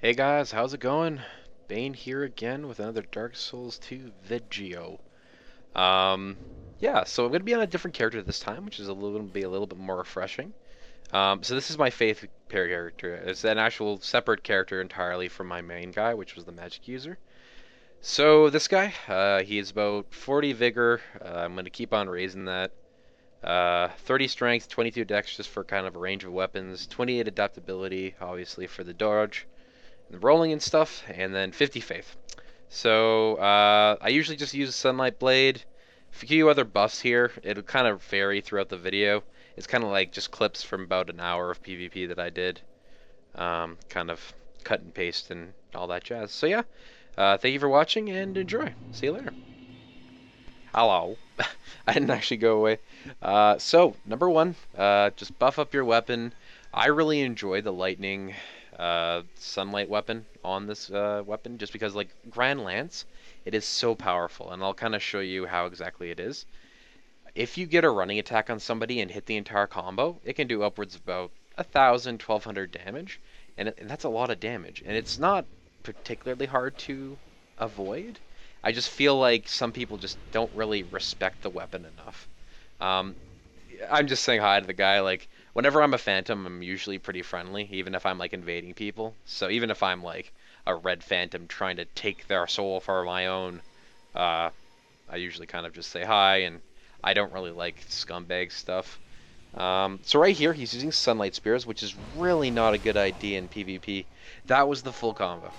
Hey guys, how's it going? Bane here again with another Dark Souls 2 video. Um, yeah, so I'm gonna be on a different character this time, which is a little bit more refreshing. So this is my faith pair character. It's an actual separate character entirely from my main guy, which was the magic user. So this guy, he is about 40 vigor. I'm gonna keep on raising that. 30 strength, 22 dex just for kind of a range of weapons, 28 adaptability, obviously for the dodge rolling and stuff, and then 50 faith. So I usually just use Sunlight Blade. A few other buffs here. It'll kind of vary throughout the video. It's kind of like just clips from about an hour of PvP that I did. Kind of cut and paste and all that jazz. So yeah, thank you for watching and enjoy. See you later. Hello. I didn't actually go away. So number one, just buff up your weapon. I really enjoy the lightning sunlight weapon on this weapon just because like Grand Lance, it is so powerful, and I'll kind of show you how exactly it is. If you get a running attack on somebody and hit the entire combo, it can do upwards of about 1,000, 1,200 damage, and that's a lot of damage, and it's not particularly hard to avoid. I just feel like some people just don't really respect the weapon enough. Um, I'm just saying hi to the guy. Like, whenever I'm a phantom, I'm usually pretty friendly, even if I'm like invading people. So even if I'm like a red phantom trying to take their soul for my own, uh, I usually kind of just say hi, and I don't really like scumbag stuff. So right here, he's using Sunlight Spears, which is really not a good idea in PvP. That was the full combo.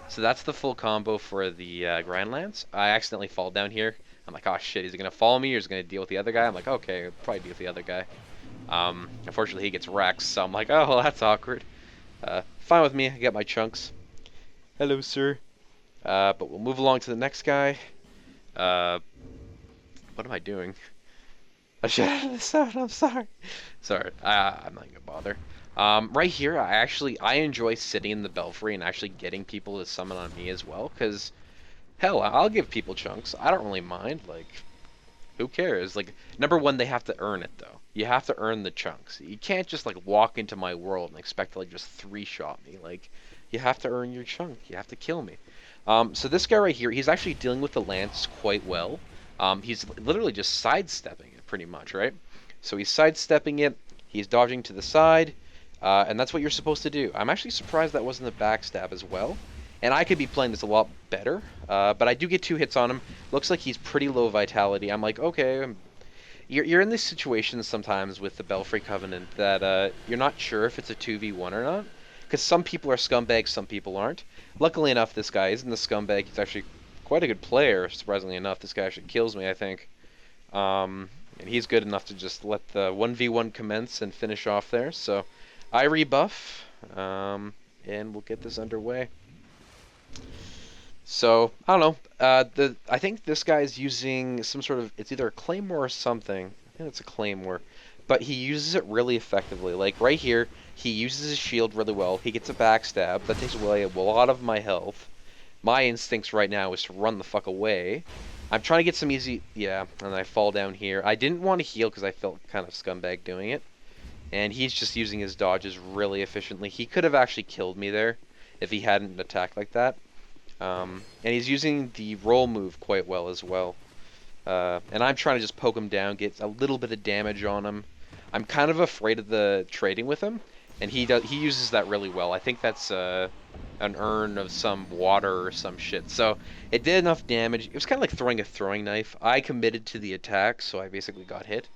So that's the full combo for the Grand Lance. I accidentally fall down here. I'm like, oh shit, is he going to follow me or is he going to deal with the other guy? I'm like, okay, I'll probably deal with the other guy. Unfortunately, he gets wrecked, so I'm like, oh, well, that's awkward. Fine with me, I get my chunks. Hello, sir. But we'll move along to the next guy. Uh, what am I doing? I should have this out, I'm sorry. Sorry, I'm not gonna bother. Right here, I enjoy sitting in the Belfry and actually getting people to summon on me as well, because, hell, I'll give people chunks. I don't really mind, like, who cares? Like, number one, they have to earn it, though. You have to earn the chunks. You can't just, like, walk into my world and expect to, like, just three-shot me. Like, you have to earn your chunk. You have to kill me. So this guy right here, he's actually dealing with the lance quite well. He's literally just sidestepping it, pretty much, right? So he's sidestepping it. He's dodging to the side. And that's what you're supposed to do. I'm actually surprised that wasn't a backstab as well. And I could be playing this a lot better, but I do get 2 hits on him. Looks like he's pretty low vitality. I'm like, okay, you're in this situation sometimes with the Belfry Covenant that you're not sure if it's a 2v1 or not. Because some people are scumbags, some people aren't. Luckily enough, this guy isn't a scumbag. He's actually quite a good player, surprisingly enough. This guy actually kills me, I think. And he's good enough to just let the 1v1 commence and finish off there. So I rebuff, and we'll get this underway. So I don't know. I think this guy's using some sort of, it's either a claymore or something. I think it's a claymore, but he uses it really effectively. Like right here, he uses his shield really well. He gets a backstab that takes away a lot of my health. My instincts right now is to run the fuck away. I'm trying to get some easy, yeah, and I fall down here. I didn't want to heal because I felt kind of scumbag doing it. And he's just using his dodges really efficiently. He could have actually killed me there if he hadn't attacked like that. And he's using the roll move quite well as well. And I'm trying to just poke him down, get a little bit of damage on him. I'm kind of afraid of the trading with him, and he uses that really well. I think that's an urn of some water or some shit. So it did enough damage. It was kind of like throwing a throwing knife. I committed to the attack, so I basically got hit.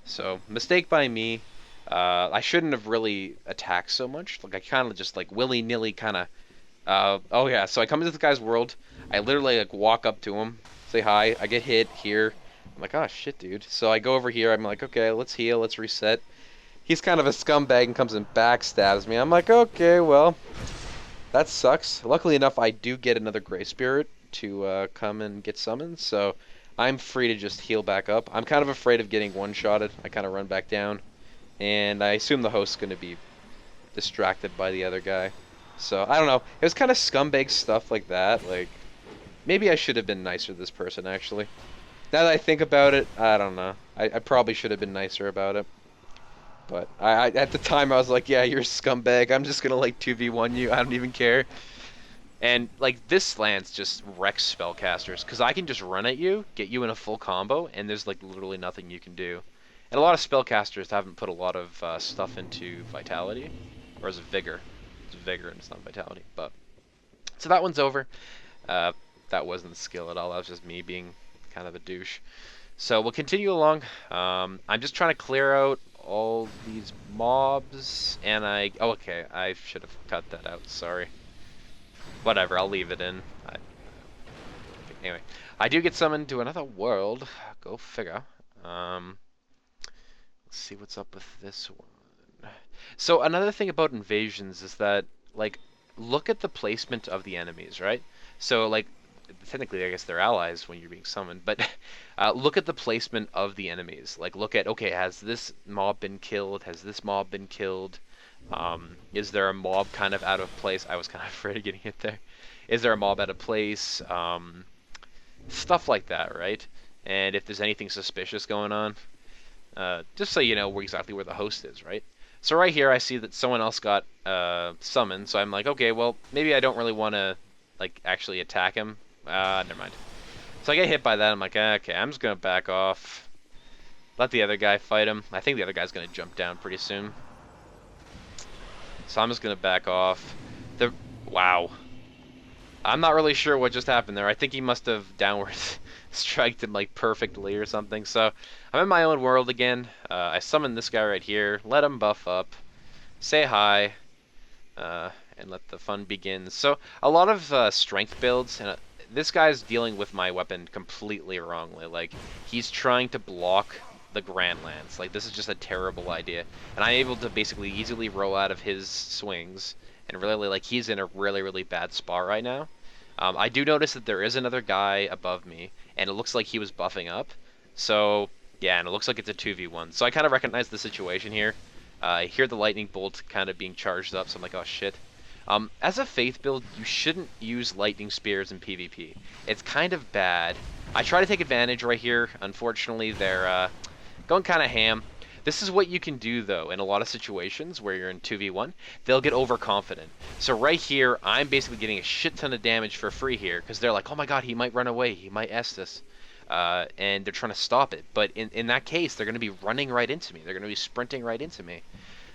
So mistake by me. I shouldn't have really attacked so much. Like I kind of just like willy-nilly kind of. Oh yeah, so I come into this guy's world. I literally like walk up to him, say hi. I get hit here. I'm like, oh shit, dude. So I go over here. I'm like, okay, let's heal, let's reset. He's kind of a scumbag and comes and backstabs me. I'm like, okay, well, that sucks. Luckily enough, I do get another Gray Spirit to come and get summoned, so I'm free to just heal back up. I'm kind of afraid of getting one-shotted. I kind of run back down, and I assume the host's going to be distracted by the other guy. So, I don't know. It was kind of scumbag stuff like that. Like, maybe I should have been nicer to this person, actually. Now that I think about it, I don't know. I probably should have been nicer about it. But at the time I was like, yeah, you're a scumbag. I'm just gonna like 2v1 you. I don't even care. And like this lance just wrecks spellcasters because I can just run at you, get you in a full combo, and there's like literally nothing you can do. And a lot of spellcasters haven't put a lot of stuff into vitality, or is it vigor? It's vigor and it's not vitality. But so that one's over. Uh, that wasn't the skill at all. That was just me being kind of a douche. So we'll continue along. I'm just trying to clear out all these mobs, and oh, okay, I should have cut that out. Sorry. Whatever, I'll leave it in. Anyway, I do get summoned to another world. Go figure. Um, let's see what's up with this one. So another thing about invasions is that, like, look at the placement of the enemies, right? So, like, technically, I guess they're allies when you're being summoned, but look at the placement of the enemies. Like, look at, okay, has this mob been killed? Has this mob been killed? Is there a mob kind of out of place? I was kind of afraid of getting hit there. Is there a mob out of place? Stuff like that, right? And if there's anything suspicious going on, just so you know exactly where the host is, right? So right here, I see that someone else got summoned, so I'm like, okay, well, maybe I don't really want to like actually attack him. Never mind. So I get hit by that. I'm like, okay, I'm just gonna back off. Let the other guy fight him. I think the other guy's gonna jump down pretty soon. So I'm just gonna back off. Wow. I'm not really sure what just happened there. I think he must have downward striked him like perfectly or something. So I'm in my own world again. I summon this guy right here. Let him buff up. Say hi. And let the fun begin. So a lot of strength builds, and this guy's dealing with my weapon completely wrongly. Like, he's trying to block the Grand Lance. Like, this is just a terrible idea. And I'm able to basically easily roll out of his swings, and really, like, he's in a really, really bad spot right now. I do notice that there is another guy above me, and it looks like he was buffing up. So, yeah, and it looks like it's a 2v1. So I kind of recognize the situation here. I hear the lightning bolt kind of being charged up, so I'm like, oh shit. As a faith build, you shouldn't use lightning spears in PvP. It's kind of bad. I try to take advantage right here. Unfortunately, they're going kind of ham. This is what you can do, though, in a lot of situations where you're in 2v1. They'll get overconfident. So right here, I'm basically getting a shit ton of damage for free here, because they're like, oh my god, he might run away, he might Estus. And they're trying to stop it. But in that case, they're going to be running right into me. They're going to be sprinting right into me.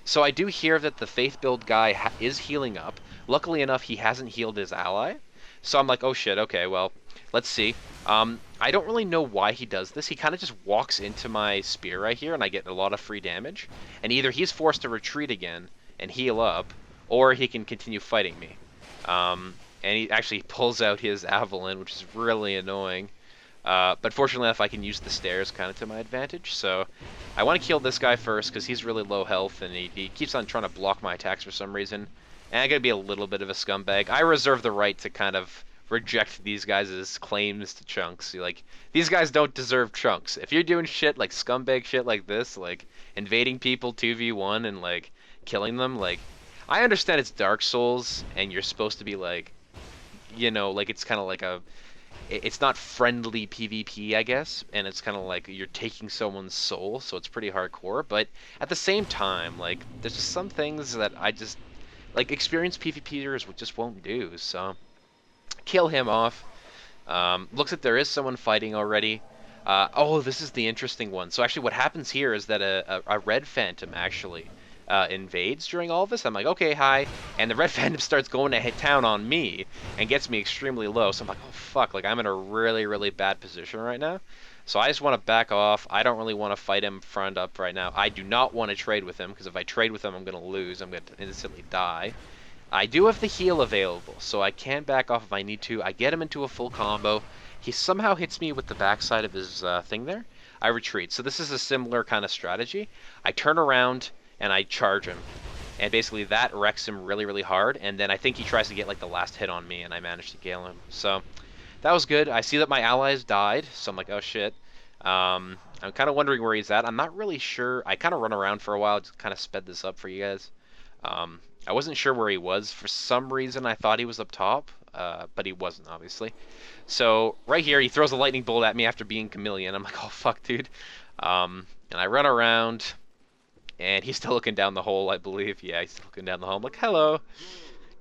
So I do hear that the faith build guy is healing up. Luckily enough, he hasn't healed his ally. So I'm like, oh shit, okay, well, let's see. I don't really know why he does this. He kind of just walks into my spear right here, and I get a lot of free damage. And either he's forced to retreat again and heal up, or he can continue fighting me. And he actually pulls out his Avalon, which is really annoying. But fortunately enough, I can use the stairs kind of to my advantage. So I want to kill this guy first because he's really low health, and he keeps on trying to block my attacks for some reason. And I gotta be a little bit of a scumbag. I reserve the right to kind of reject these guys' claims to chunks. Like, these guys don't deserve chunks. If you're doing shit like scumbag shit like this, like invading people 2v1 and like killing them, like, I understand it's Dark Souls and you're supposed to be like, like it's kind of like it's not friendly PvP, I guess, and it's kind of like you're taking someone's soul, so it's pretty hardcore, but at the same time, like, there's just some things that I just, like, experienced PvPers just won't do, so kill him off. Looks like there is someone fighting already. Oh, this is the interesting one. So actually what happens here is that a red phantom actually invades during all of this. I'm like, okay, hi. And the red phantom starts going to hit town on me and gets me extremely low. So I'm like, oh, fuck. Like, I'm in a really, really bad position right now. So I just want to back off. I don't really want to fight him front up right now. I do not want to trade with him, because if I trade with him, I'm going to lose. I'm going to instantly die. I do have the heal available, so I can back off if I need to. I get him into a full combo. He somehow hits me with the backside of his thing there. I retreat. So this is a similar kind of strategy. I turn around and I charge him. And basically that wrecks him really, really hard. And then I think he tries to get like the last hit on me, and I managed to kill him. So that was good. I see that my allies died, so I'm like, oh shit. I'm kind of wondering where he's at. I'm not really sure. I kind of run around for a while, just kind of sped this up for you guys. I wasn't sure where he was. For some reason, I thought he was up top, but he wasn't, obviously. So right here, he throws a lightning bolt at me after being chameleon. I'm like, oh, fuck, dude. And I run around. and he's still looking down the hole, I believe. Yeah, he's still looking down the hole. I'm like, hello.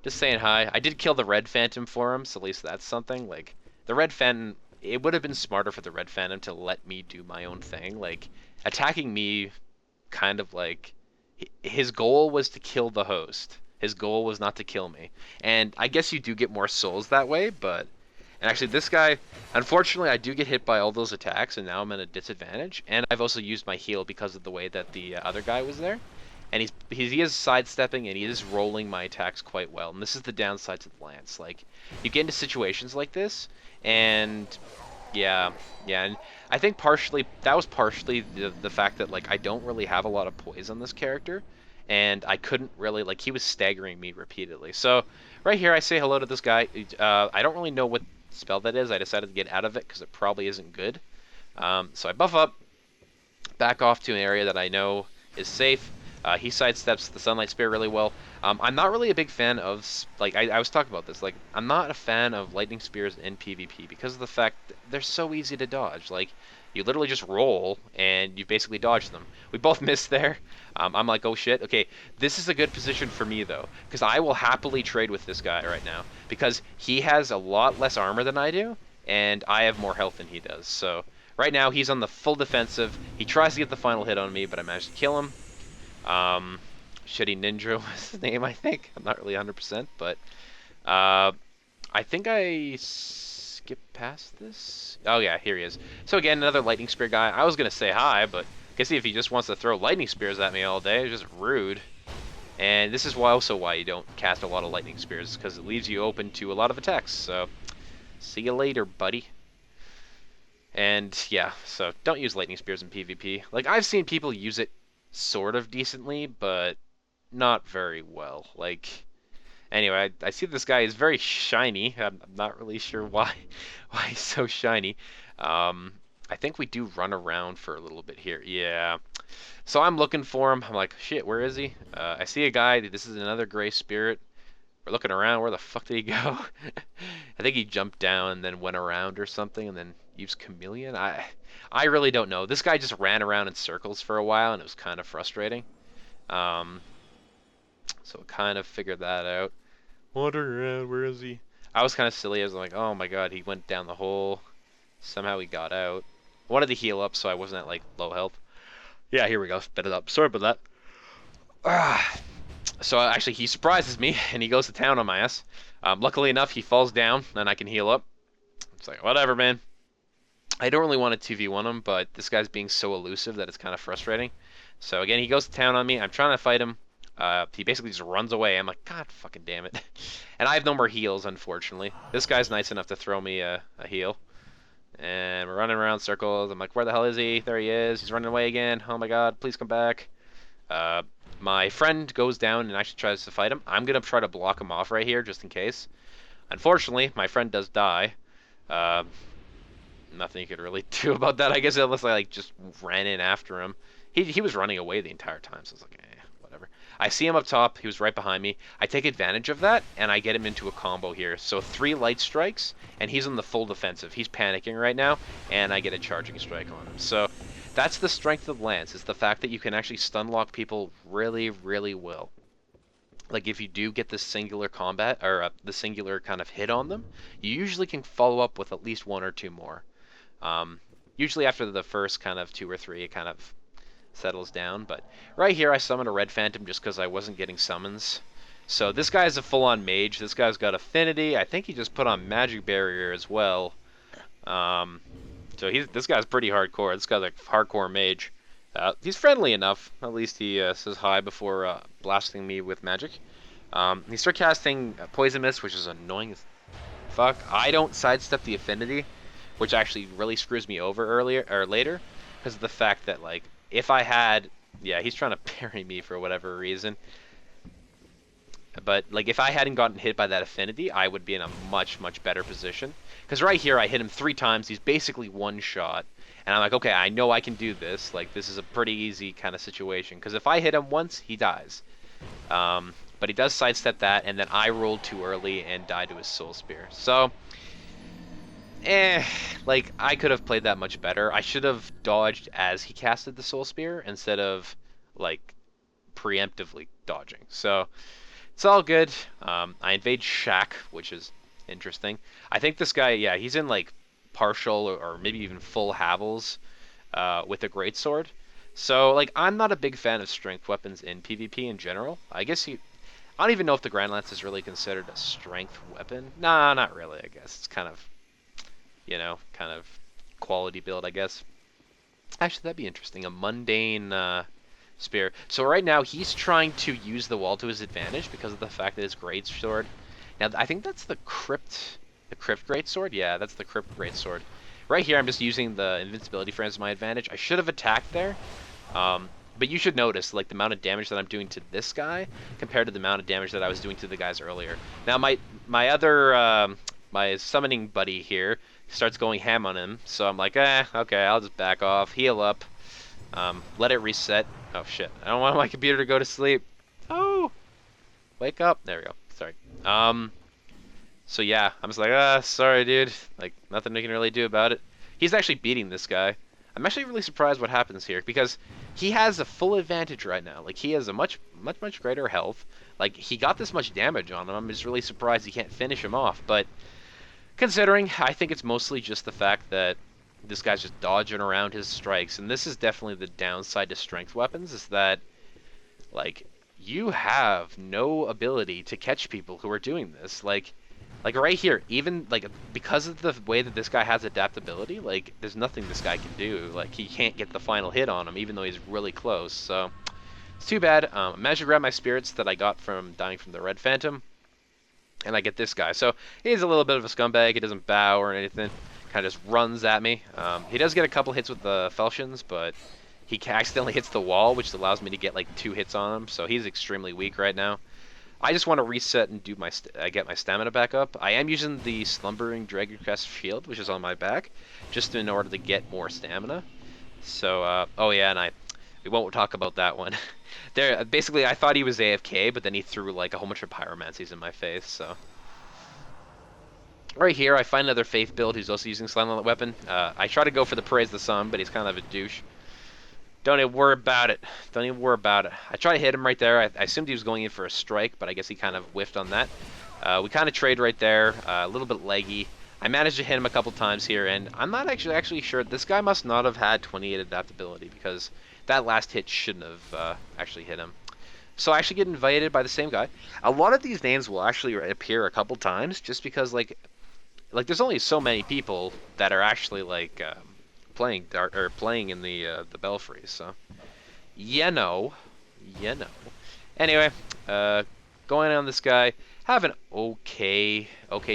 Just saying hi. I did kill the red phantom for him, so at least that's something. Like, the red phantom, it would have been smarter for the red phantom to let me do my own thing. Like, attacking me, kind of like, his goal was to kill the host. His goal was not to kill me. And I guess you do get more souls that way, but... And actually, this guy, unfortunately, I do get hit by all those attacks, and now I'm at a disadvantage. And I've also used my heal because of the way that the other guy was there. And he is sidestepping and he is rolling my attacks quite well. And this is the downside to the lance. Like, you get into situations like this, and yeah, and I think that was partially the fact that like I don't really have a lot of poise on this character, and I couldn't really like he was staggering me repeatedly. So right here I say hello to this guy. I don't really know what spell that is. I decided to get out of it because it probably isn't good. So I buff up, back off to an area that I know is safe. He sidesteps the Sunlight Spear really well. I'm not really a big fan of, like, I was talking about this, like, I'm not a fan of Lightning Spears in PvP because of the fact that they're so easy to dodge. Like, you literally just roll, and you basically dodge them. We both missed there. I'm like, oh shit, okay, this is a good position for me, though, because I will happily trade with this guy right now, because he has a lot less armor than I do, and I have more health than he does, so... Right now, he's on the full defensive. He tries to get the final hit on me, but I managed to kill him. Shitty Ninja was his name, I think. I'm not really 100%, but I think I skipped past this. Oh yeah, here he is. So again, another Lightning Spear guy. I was gonna say hi, but I guess if he just wants to throw Lightning Spears at me all day, it's just rude. And this is also why you don't cast a lot of Lightning Spears, because it leaves you open to a lot of attacks. So, see you later, buddy. And yeah, so don't use Lightning Spears in PvP. Like, I've seen people use it sort of decently, but not very well. Like, anyway, I see this guy is very shiny. I'm not really sure why he's so shiny. I think we do run around for a little bit here. Yeah. So I'm looking for him. I'm like, shit, where is he? I see a guy. This is another gray spirit. We're looking around. Where the fuck did he go? I think he jumped down and then went around or something and then used Chameleon. I really don't know. This guy just ran around in circles for a while and it was kind of frustrating. So I kind of figured that out. Wandering around, where is he? I was kind of silly. I was like, oh my god, he went down the hole. Somehow he got out. I wanted to heal up so I wasn't at like low health. Yeah, here we go. Sped it up. Sorry about that. So actually, he surprises me, and he goes to town on my ass. Luckily enough, he falls down, and I can heal up. It's like, whatever, man. I don't really want to 2v1 him, but this guy's being so elusive that it's kind of frustrating. So again, he goes to town on me. I'm trying to fight him. He basically just runs away. I'm like, God fucking damn it. And I have no more heals, unfortunately. This guy's nice enough to throw me a heal. And we're running around circles. I'm like, where the hell is he? There he is. He's running away again. Oh my god, please come back. My friend goes down and actually tries to fight him. I'm going to try to block him off right here just in case. Unfortunately, my friend does die. Nothing you could really do about that, I guess, unless I like just ran in after him. He was running away the entire time, so I was like, whatever. I see him up top. He was right behind me. I take advantage of that, and I get him into a combo here. So 3 light strikes, and he's on the full defensive. He's panicking right now, and I get a charging strike on him. So that's the strength of Lance, is the fact that you can actually stun lock people really, really well. Like, if you do get the singular combat, or the singular kind of hit on them, you usually can follow up with at least 1 or 2 more. Usually after the first kind of 2 or 3, it kind of settles down. But right here, I summoned a red phantom just because I wasn't getting summons. So this guy's a full-on mage. This guy's got affinity. I think he just put on magic barrier as well. So this guy's pretty hardcore. This guy's a hardcore mage. He's friendly enough. At least he says hi before blasting me with magic. He starts casting Poison Mist, which is annoying as fuck. I don't sidestep the affinity, which actually really screws me over later, because of the fact that, like, if I had... Yeah, he's trying to parry me for whatever reason. But, like, if I hadn't gotten hit by that affinity, I would be in a much, much better position. Because right here, I hit him 3 times. He's basically one shot. And I'm like, okay, I know I can do this. Like, this is a pretty easy kind of situation. Because if I hit him once, he dies. But he does sidestep that, and then I rolled too early and died to his Soul Spear. So... like, I could have played that much better. I should have dodged as he casted the Soul Spear instead of, like, preemptively dodging. So it's all good. I invade Shack, which is interesting. I think this guy, yeah, he's in like partial or maybe even full Havels with a greatsword. So like I'm not a big fan of strength weapons in PvP in general. I guess I don't even know if the Grand Lance is really considered a strength weapon. Nah, not really. I guess it's kind of, kind of quality build, I guess. Actually, that'd be interesting. A mundane spear. So right now he's trying to use the wall to his advantage because of the fact that his greatsword. Now I think that's the crypt greatsword. Yeah, that's the crypt greatsword. Right here, I'm just using the invincibility frames as my advantage. I should have attacked there, but you should notice like the amount of damage that I'm doing to this guy compared to the amount of damage that I was doing to the guys earlier. Now my other my summoning buddy here starts going ham on him, so I'm like, okay, I'll just back off, heal up, let it reset. Oh shit, I don't want my computer to go to sleep. Oh, wake up. There we go. Sorry. So yeah, I'm just like, sorry, dude. Like, nothing we can really do about it. He's actually beating this guy. I'm actually really surprised what happens here because he has a full advantage right now. Like, he has a much greater health. Like, he got this much damage on him. I'm just really surprised he can't finish him off. But considering, I think it's mostly just the fact that this guy's just dodging around his strikes. And this is definitely the downside to strength weapons, is that, like, you have no ability to catch people who are doing this. Like right here, even like because of the way that this guy has adaptability, like there's nothing this guy can do. Like he can't get the final hit on him, even though he's really close. So it's too bad. I managed to grab my spirits that I got from dying from the Red Phantom, and I get this guy. So he's a little bit of a scumbag. He doesn't bow or anything. Kind of just runs at me. He does get a couple hits with the falchions, but he accidentally hits the wall, which allows me to get like 2 hits on him. So he's extremely weak right now. I just want to reset and do get my stamina back up. I am using the Slumbering Dragon Crest shield, which is on my back, just in order to get more stamina. So, oh yeah, and we won't talk about that one. There, basically, I thought he was AFK, but then he threw like a whole bunch of pyromancies in my face. So, right here, I find another Faith build who's also using Silent Weapon. I try to go for the Praise the Sun, but he's kind of a douche. Don't even worry about it. Don't even worry about it. I tried to hit him right there. I assumed he was going in for a strike, but I guess he kind of whiffed on that. We kind of trade right there. A little bit leggy. I managed to hit him a couple times here, and I'm not actually sure. This guy must not have had 28 adaptability because that last hit shouldn't have actually hit him. So I actually get invited by the same guy. A lot of these names will actually appear a couple times just because like there's only so many people that are actually like playing in the Belfry, so you know. Anyway, going on this guy, have an okay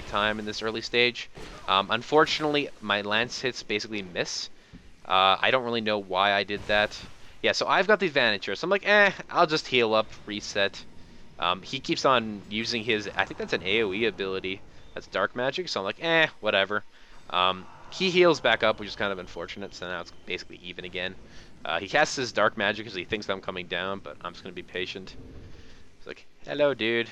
time in this early stage. Unfortunately, my lance hits basically miss. I don't really know why I did that. Yeah, so I've got the advantage here, so I'm like, I'll just heal up, reset. He keeps on using his, I think that's an AoE ability. That's dark magic, so I'm like, whatever. He heals back up, which is kind of unfortunate, so now it's basically even again. He casts his dark magic because he thinks I'm coming down, but I'm just going to be patient. It's like, hello, dude.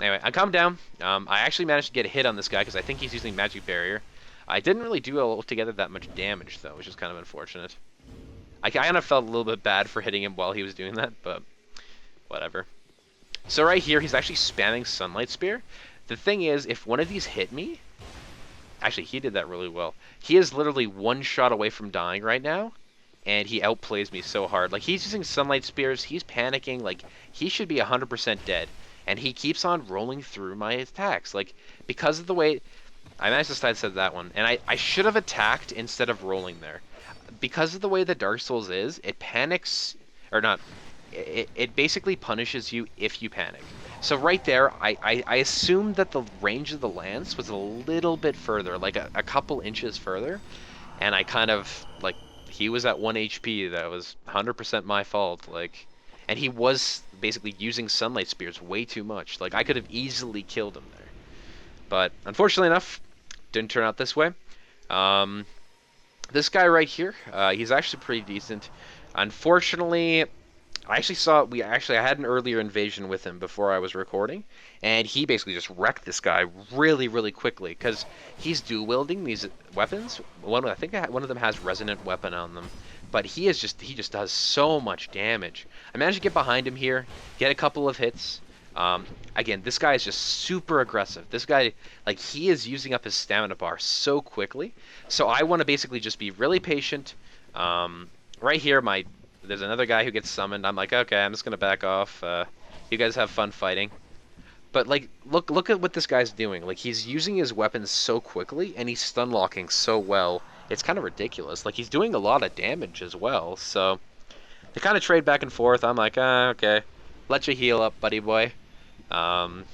Anyway, I calm down. I actually managed to get a hit on this guy because I think he's using Magic Barrier. I didn't really do altogether that much damage, though, which is kind of unfortunate. I kind of felt a little bit bad for hitting him while he was doing that, but whatever. So right here, he's actually spamming Sunlight Spear. The thing is, if one of these hit me, actually, he did that really well. He is literally one shot away from dying right now, and he outplays me so hard. Like, he's using Sunlight Spears, he's panicking, like, he should be 100% dead, and he keeps on rolling through my attacks. Like, because of the way... I managed to sidestep that one, and I should have attacked instead of rolling there. Because of the way that Dark Souls is, it panics... Or not... It basically punishes you if you panic. So right there, I assumed that the range of the lance was a little bit further, like a couple inches further, and I kind of, like, he was at 1 HP, that was 100% my fault, like, and he was basically using Sunlight Spears way too much. Like, I could have easily killed him there. But, unfortunately enough, didn't turn out this way. This guy right here, he's actually pretty decent. Unfortunately... I had an earlier invasion with him before I was recording, and he basically just wrecked this guy really, really quickly, because he's dual wielding these weapons. I think one of them has resonant weapon on them. but he just does so much damage. I managed to get behind him here, get a couple of hits. Again, this guy is just super aggressive. This guy, like, he is using up his stamina bar so quickly. So I want to basically just be really patient. Right here, there's another guy who gets summoned. I'm like, okay, I'm just gonna back off. You guys have fun fighting. But like, look at what this guy's doing. Like, he's using his weapons so quickly, and he's stun locking so well. It's kind of ridiculous. Like, he's doing a lot of damage as well. So they kind of trade back and forth. I'm like, okay, let you heal up, buddy boy. Um,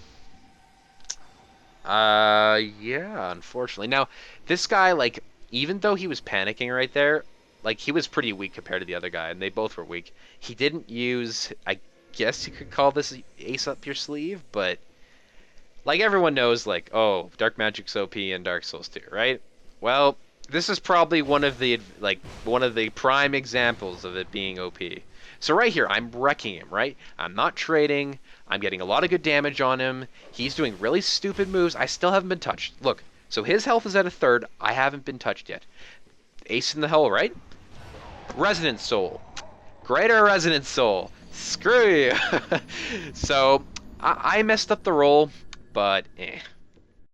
yeah, unfortunately. Now, this guy, like, even though he was panicking right there, like, he was pretty weak compared to the other guy, and they both were weak. He didn't use, I guess you could call this ace up your sleeve, but like everyone knows, like, oh, Dark Magic's OP in Dark Souls 2, right? Well, this is probably one of the prime examples of it being OP. So right here, I'm wrecking him, right? I'm not trading. I'm getting a lot of good damage on him. He's doing really stupid moves. I still haven't been touched. Look, so his health is at a third. I haven't been touched yet. Ace in the hole, right? Resonant Soul. Greater Resonant Soul. Screw you. So I messed up the roll, but